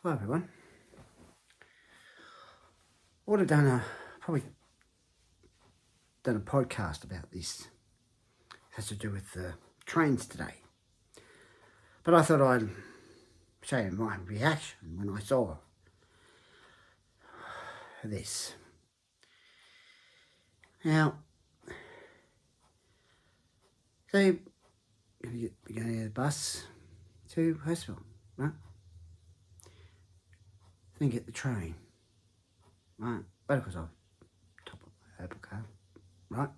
Hello everyone. I would have probably done a podcast about this. It has to do with the trains today. But I thought I'd show you my reaction when I saw this. Now, so you're going to get a bus to Hurstville, right? Then get the train, right? But of course I'll top of the Apple car, right?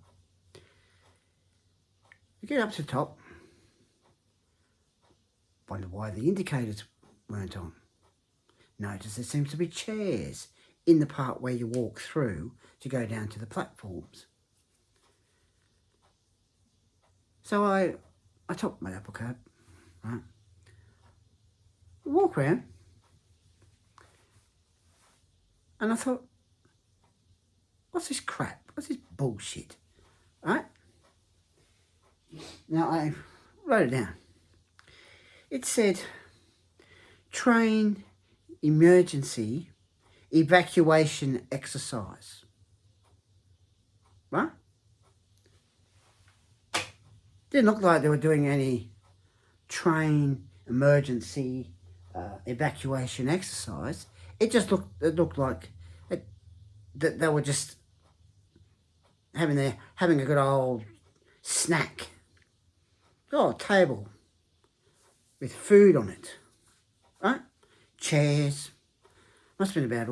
You get up to the top, wonder why the indicators weren't on. Notice there seems to be chairs in the part where you walk through to go down to the platforms. So I topped my apple cart, right? Walk around, and I thought, what's this crap? What's this bullshit? Right? Now I wrote it down. It said, train emergency evacuation exercise. Right? Didn't look like they were doing any train emergency evacuation exercise. It looked like that they were just having a good old snack. Oh, a table with food on it, right? Chairs. Must have been about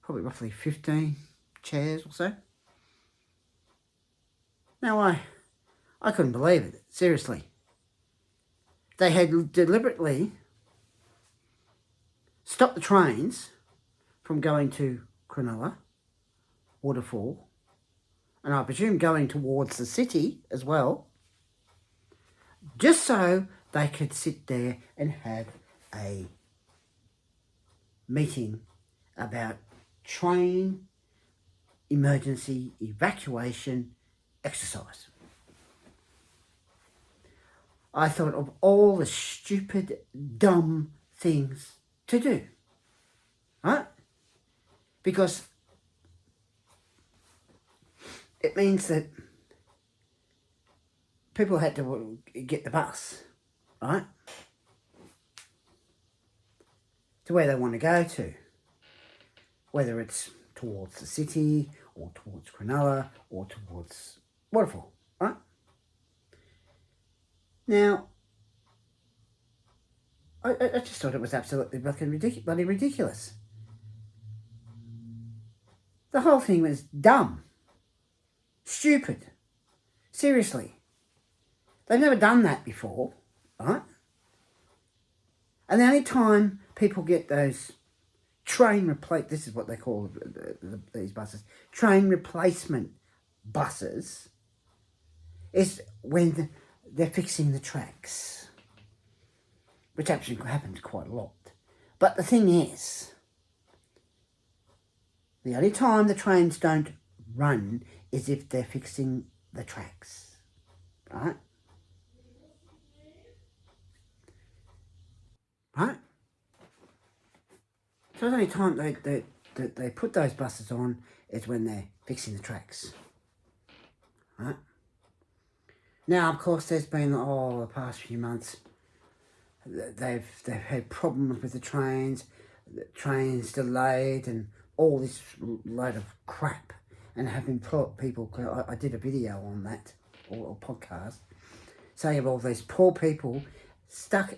probably roughly 15 chairs or so. Now I couldn't believe it. Seriously, they had deliberately stopped the trains from going to Cronulla, Waterfall, and I presume going towards the city as well, just so they could sit there and have a meeting about train emergency evacuation exercise. I thought of all the stupid, dumb things to do, right? Because it means that people had to get the bus, right, to where they want to go to, whether it's towards the city or towards Cronulla or towards Waterfall, right? Now, I just thought it was absolutely bloody ridiculous. The whole thing was dumb, stupid. Seriously. They've never done that before, right? And the only time people get those this is what they call these buses, train replacement buses, is when they're fixing the tracks, which actually happens quite a lot. But the thing is, the only time the trains don't run is if they're fixing the tracks, right? Right? So the only time they put those buses on is when they're fixing the tracks, right? Now, of course, there's been, the past few months, they've had problems with the trains delayed and all this load of crap, and have been people, I did a video on that, or a podcast, saying of all these poor people stuck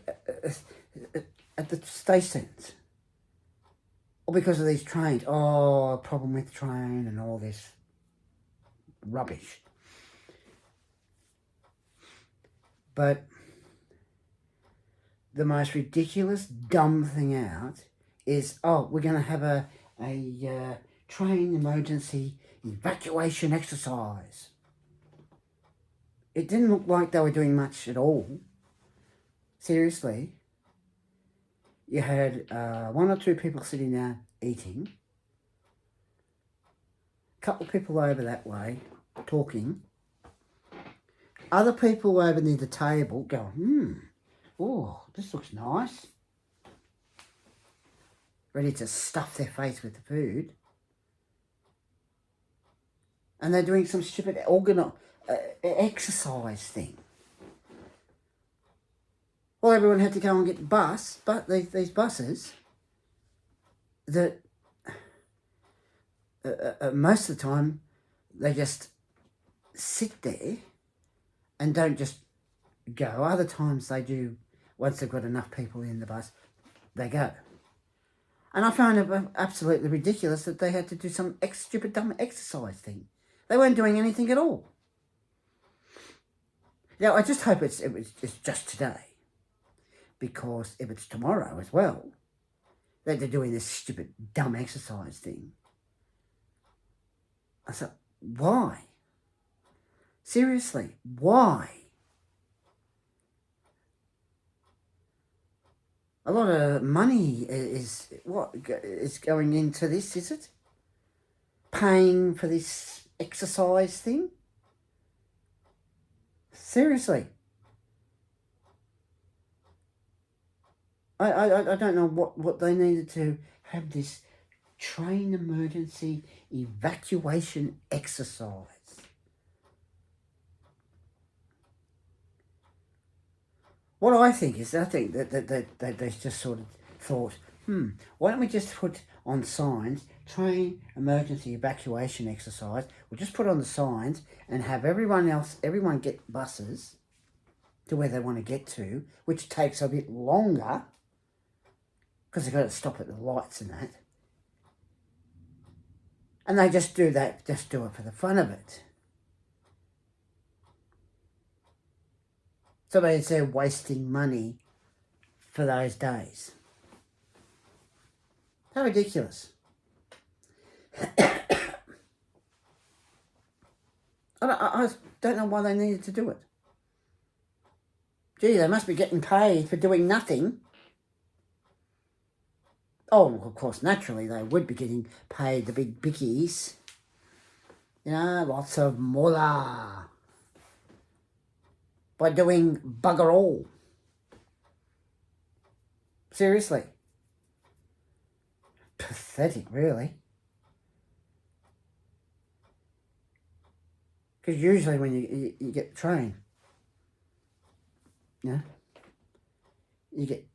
at the stations, or because of these trains, a problem with the train and all this rubbish. But the most ridiculous, dumb thing out is, we're going to have a train emergency evacuation exercise. It didn't look like they were doing much at all. Seriously. You had one or two people sitting there eating, a couple of people over that way talking, other people over near the table going, oh, this looks nice. Ready to stuff their face with the food. And they're doing some stupid exercise thing. Well, everyone had to go and get the bus, but these buses that most of the time they just sit there and don't just go. Other times they do, once they've got enough people in the bus, they go. And I found it absolutely ridiculous that they had to do some stupid dumb exercise thing. They weren't doing anything at all. Now, I just hope it's just today. Because if it's tomorrow as well, that they're doing this stupid dumb exercise thing. I said, why? Seriously, why? A lot of money is going into this, is it? Paying for this exercise thing? Seriously. I don't know what they needed to have this train emergency evacuation exercise. What I think that they just sort of thought, why don't we just put on signs, train emergency evacuation exercise, we'll just put on the signs and have everyone get buses to where they want to get to, which takes a bit longer, because they've got to stop at the lights and that. And they just do that, just do it for the fun of it. So they're wasting money for those days. How ridiculous. I don't know why they needed to do it. Gee, they must be getting paid for doing nothing. Oh, of course, naturally they would be getting paid the big bickies. You know, lots of moolah. By doing bugger all. Seriously. Pathetic, really. Because usually when you get the train, you know, you get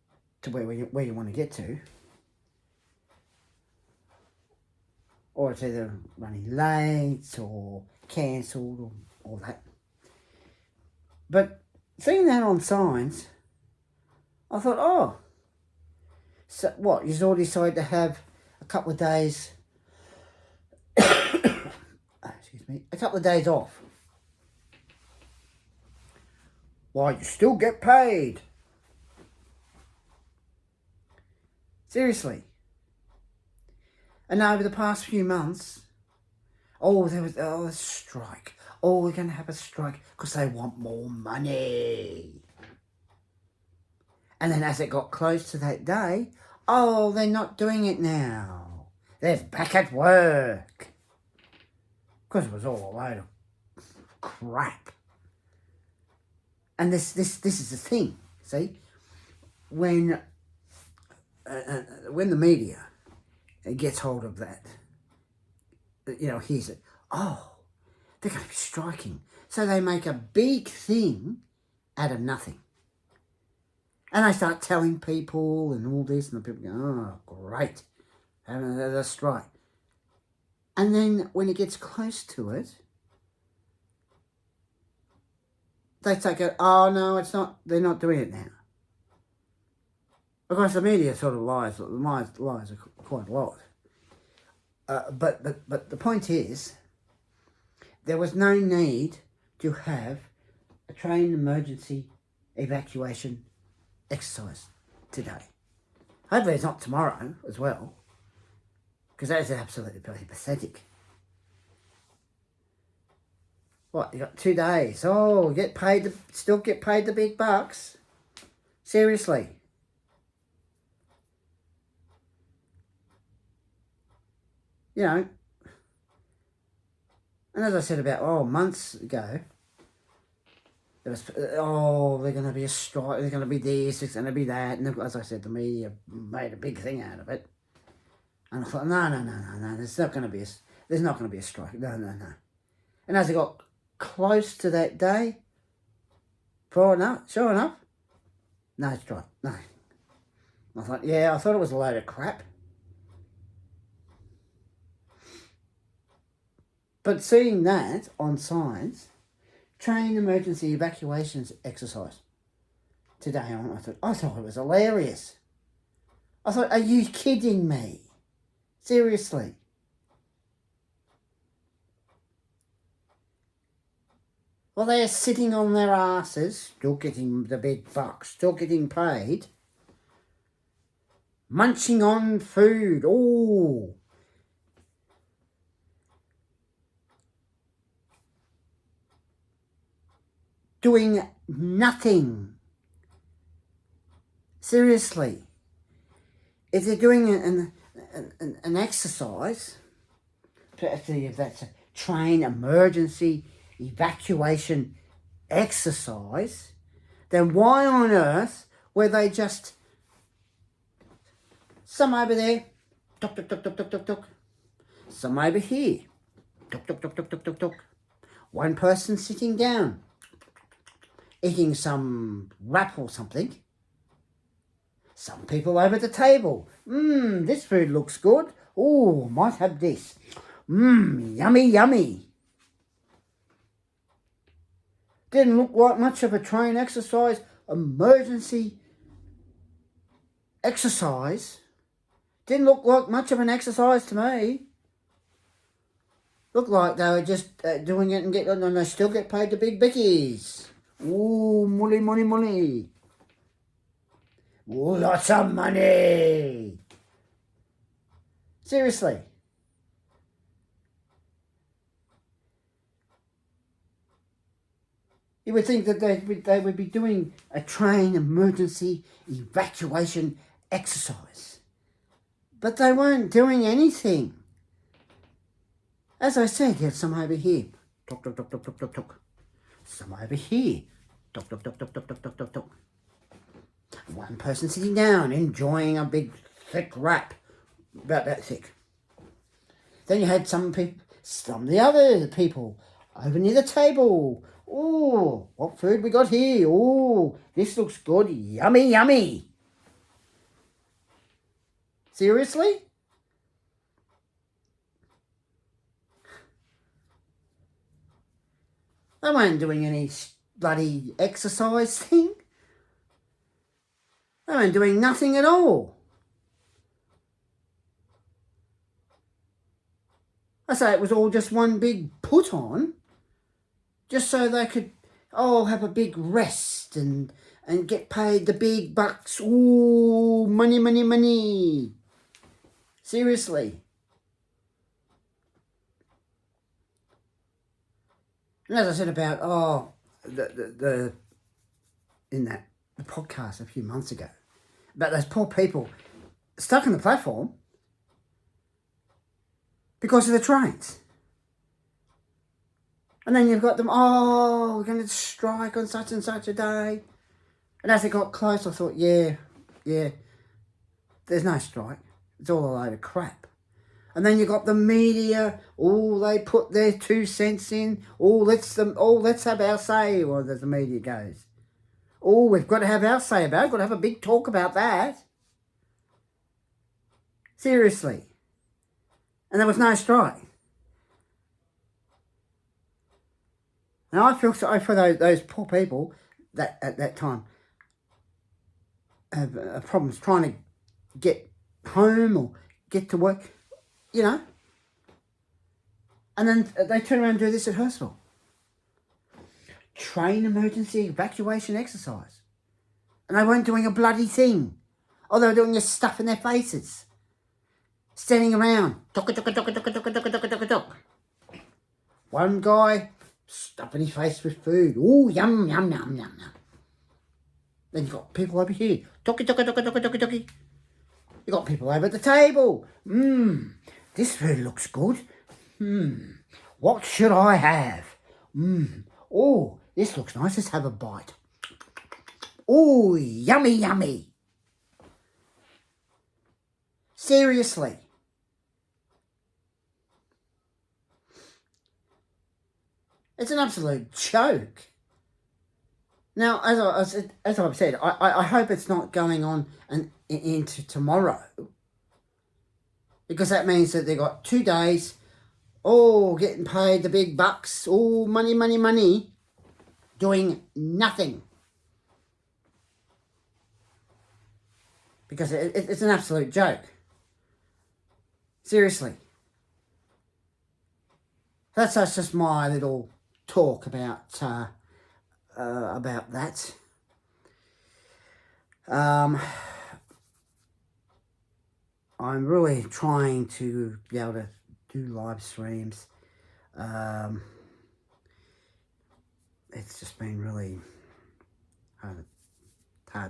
to where you want to get to. Or it's either running late or cancelled or all that. But seeing that on signs, I thought, oh, so what, you've all decided to have a couple of days, a couple of days off. Why, you still get paid. Seriously. And over the past few months, there was a strike. Oh, we're going to have a strike because they want more money. And then as it got close to that day, they're not doing it now. They're back at work. Because it was all a load of crap. And this is the thing, see? When the media gets hold of that, hears it, they're going to be striking. So they make a big thing out of nothing. And they start telling people and all this, and the people go, oh, great, having a strike. And then when it gets close to it, they take it, oh, no, it's not, they're not doing it now. Of course, the media sort of lies are quite a lot. But the point is, there was no need to have a train emergency evacuation exercise today. Hopefully it's not tomorrow as well, because that is absolutely pathetic. What, you got 2 days? Oh, still get paid the big bucks? Seriously. You know, and as I said about, months ago, There was, oh, they're going to be a strike, there's going to be this, there's going to be that. And as I said, the media made a big thing out of it. And I thought, no, there's not going to be a strike. No. And as I got close to that day, sure enough, no strike, no. I thought it was a load of crap. But seeing that on signs, train emergency evacuations exercise today on, I thought it was hilarious. I thought, are you kidding me? Seriously. Well, they're sitting on their asses, still getting the big bucks, still getting paid, munching on food. Oh, doing nothing. Seriously. If they're doing an exercise, particularly if that's a train emergency evacuation exercise, then why on earth were they just some over there, tuk, some over here, tuk. One person sitting down, eating some wrap or something. Some people over the table. This food looks good. Oh, might have this. Yummy. Didn't look like much of a train exercise, emergency exercise. Didn't look like much of an exercise to me. Looked like they were just doing it and they still get paid the big bickies. Ooh, money. Ooh, lots of money. Seriously. You would think that they would be doing a train emergency evacuation exercise. But they weren't doing anything. As I said, you had some over here. Tuk. Some over here. Tuk. One person sitting down, enjoying a big, thick wrap. About that thick. Then you had some of the other people over near the table. Oh, what food we got here? Oh, this looks good. Yummy. Seriously? They weren't doing any bloody exercise thing. They weren't doing nothing at all. I say it was all just one big put on, just so they could have a big rest and get paid the big bucks. Ooh, money. Seriously. And as I said about the podcast a few months ago, about those poor people stuck on the platform because of the trains. And then you've got them, we're going to strike on such and such a day. And as it got close, I thought, yeah, there's no strike. It's all a load of crap. And then you got the media, they put their 2 cents in. Let's have our say, as the media goes. We've got to have our say about it. Got to have a big talk about that. Seriously. And there was no strike. And I feel sorry for those poor people that at that time have problems trying to get home or get to work, And then they turn around and do this at Hurstville. Train emergency evacuation exercise. And they weren't doing a bloody thing. They were doing this stuff in their faces. Standing around. Tuk. One guy stuffing his face with food. Ooh, yum. Then you've got people over here. Tuk. You've got people over at the table. This food looks good. What should I have? This looks nice. Let's have a bite. Oh, yummy, yummy. Seriously. It's an absolute joke. Now, as I've said, I hope it's not going on into tomorrow, because that means that they've got 2 days, getting paid the big bucks, money, money, money, doing nothing. Because it's an absolute joke. Seriously. That's just my little talk about that. I'm really trying to be able to do live streams. It's just been really hard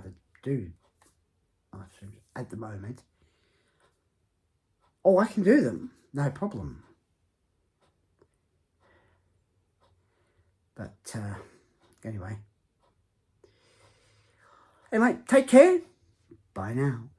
to do live streams at the moment. I can do them, no problem. But anyway, take care. Bye now.